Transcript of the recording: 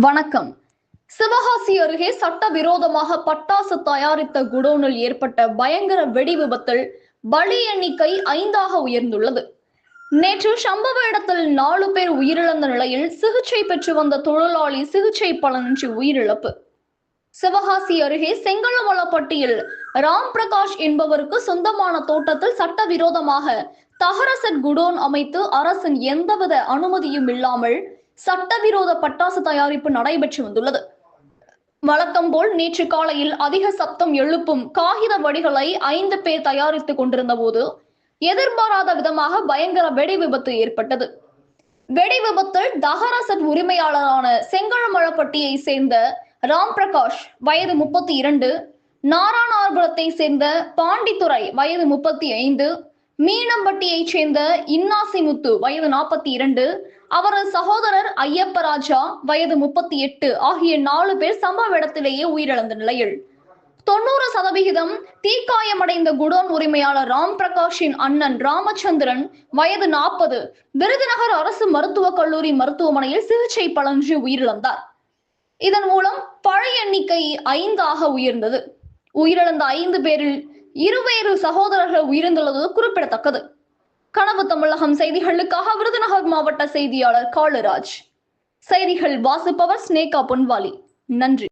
வணக்கம். சிவகாசி அருகே சட்டவிரோதமாக பட்டாசு தயாரித்த குடோனில் ஏற்பட்ட பயங்கர வெடி விபத்தில் பலி எண்ணிக்கை 5ஆக உயர்ந்துள்ளது. நேற்று சம்பவ இடத்தில் 4 பேர் உயிரிழந்த நிலையில் சிகிச்சை பெற்று வந்த தொழிலாளி சிகிச்சை பலனின்றி உயிரிழப்பு. சிவகாசி அருகே செங்கலமலப்பட்டியில் ராம் பிரகாஷ் என்பவருக்கு சொந்தமான தோட்டத்தில் சட்டவிரோதமாக தகர செட் குடோன் அமைத்து அரசின் எந்தவித அனுமதியும் இல்லாமல் சட்டவிரோத பட்டாசு தயாரிப்பு நடைபெற்று வந்துள்ளது. வழக்கம் போல் நேற்று காலையில் அதிக சப்தம் எழுப்பும் காகித வடிகளை 5 பேர் தயாரித்துக் கொண்டிருந்த போது எதிர்பாராத விதமாக பயங்கர வெடி விபத்து ஏற்பட்டது. வெடி விபத்தில் தகர செட் உரிமையாளரான செங்கலமலப்பட்டியை சேர்ந்த ராம் பிரகாஷ் வயது 32, நாராயணபுரத்தை சேர்ந்த பாண்டித்துறை வயது 35, மீனம்பட்டியைச் சேர்ந்த இன்னாசிமுத்து வயது 42, அவரது சகோதரர் ஐயப்பராஜா வயது 38 ஆகிய 4 பேர் சம்பவ இடத்திலேயே உயிரிழந்த நிலையில் 90% தீக்காயமடைந்த குடோன் உரிமையாளர் ராம் பிரகாஷின் அண்ணன் ராமச்சந்திரன் வயது 40 விருதுநகர் அரசு மருத்துவக் கல்லூரி மருத்துவமனையில் சிகிச்சை பலனின்றி உயிரிழந்தார். இதன் மூலம் பழி எண்ணிக்கை 5ஆக உயர்ந்தது. உயிரிழந்த 5 பேரில் 2 சகோதரர்கள் உயிரிழந்துள்ளது குறிப்பிடத்தக்கது. கனவு தமிழகம் செய்திகளுக்காக விருதுநகர் மாவட்ட செய்தியாளர் காளராஜ். செய்திகள் வாசிப்பவர் ஸ்னேகா பொன்வாலி. நன்றி.